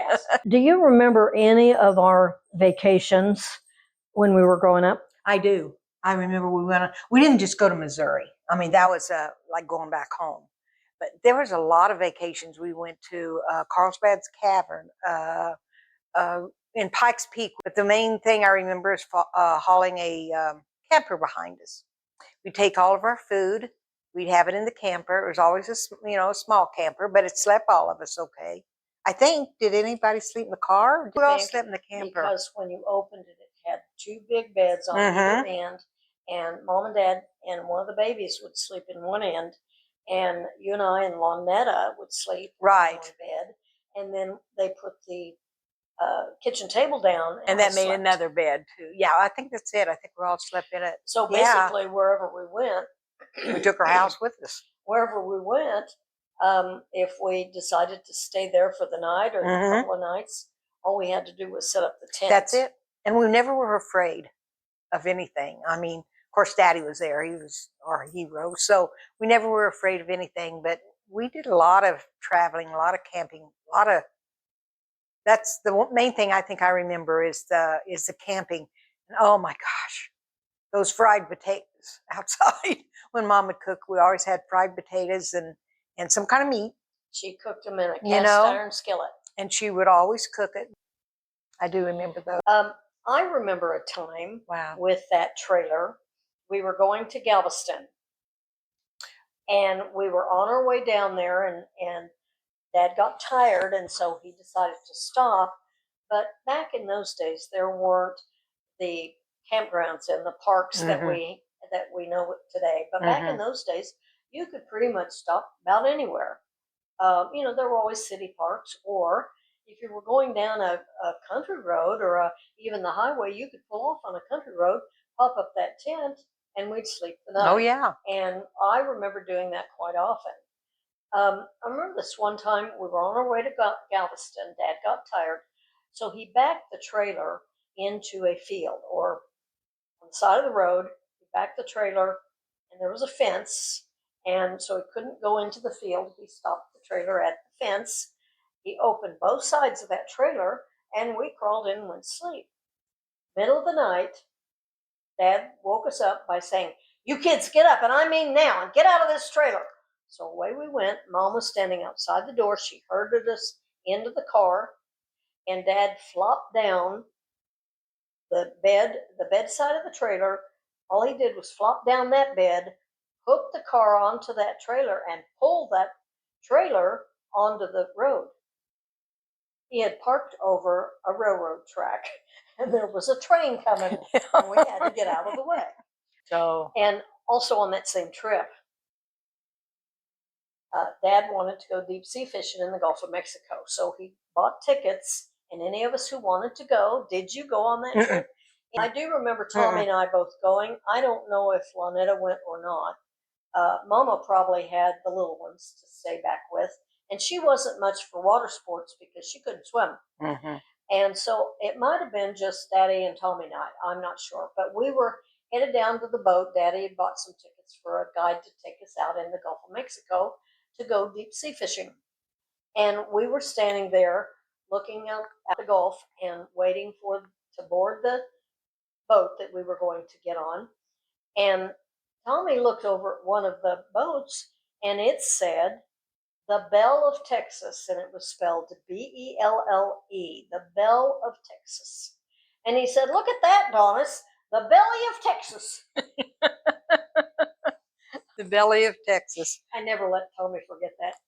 Yes. Do you remember any of our vacations when we were growing up? I do. I remember we didn't just go to Missouri. I mean, that was like going back home. But there was a lot of vacations. We went to Carlsbad's Cavern, in Pikes Peak. But the main thing I remember is hauling a camper behind us. We'd take all of our food. We'd have it in the camper. It was always a small camper, but it slept all of us okay. I think, did anybody sleep in the car? Who else slept in the camper? Because when you opened it, it had 2 big beds on either end, and Mom and Dad and one of the babies would sleep in one end, and you and I and Lonetta would sleep in one bed, and then they put the kitchen table down. And that made another bed too. Yeah, I think that's it. I think we all slept in it. So basically, wherever we went, we took our house with us. Wherever we went, if we decided to stay there for the night or a couple of nights, all we had to do was set up the tent. That's it. And we never were afraid of anything. I mean, of course, Daddy was there. He was our hero. So we never were afraid of anything. But we did a lot of traveling, a lot of camping, that's the main thing I think I remember is the camping. And oh my gosh, those fried potatoes outside when Mom would cook. We always had fried potatoes and some kind of meat. She cooked them in a cast iron skillet. And she would always cook it. I do remember those. I remember a time with that trailer. We were going to Galveston. And we were on our way down there, and Dad got tired, and so he decided to stop. But back in those days, there weren't the campgrounds and the parks that we know today. But back in those days, you could pretty much stop about anywhere. There were always city parks, or if you were going down a country road or even the highway, you could pull off on a country road, pop up that tent, and we'd sleep the night. Oh, yeah. And I remember doing that quite often. I remember this one time we were on our way to Galveston. Dad got tired, so he backed the trailer into a field, or on the side of the road. He backed the trailer, and there was a fence, and so he couldn't go into the field. He stopped the trailer at the fence. He opened both sides of that trailer, and we crawled in and went to sleep. Middle of the night, Dad woke us up by saying, "You kids get up, and I mean now, and get out of this trailer." So away we went. Mom was standing outside the door. She herded us into the car, and Dad flopped down the bedside of the trailer. All he did was flop down that bed, hook the car onto that trailer, and pull that trailer onto the road. He had parked over a railroad track, and there was a train coming, and we had to get out of the way. And also on that same trip, Dad wanted to go deep sea fishing in the Gulf of Mexico. So he bought tickets, and any of us who wanted to go, did you go on that trip? I do remember Tommy and I both going. I don't know if Lonetta went or not. Mama probably had the little ones to stay back with, and she wasn't much for water sports because she couldn't swim. And so it might have been just Daddy and Tommy and I. I'm not sure. But we were headed down to the boat. Daddy had bought some tickets for a guide to take us out in the Gulf of Mexico to go deep sea fishing. And we were standing there looking out at the Gulf and waiting to board the boat that we were going to get on. And Tommy looked over at one of the boats, and it said, "The Belle of Texas," and it was spelled Belle, the Belle of Texas. And he said, "Look at that, Donnis, the belly of Texas." The belly of Texas. I never let Tommy forget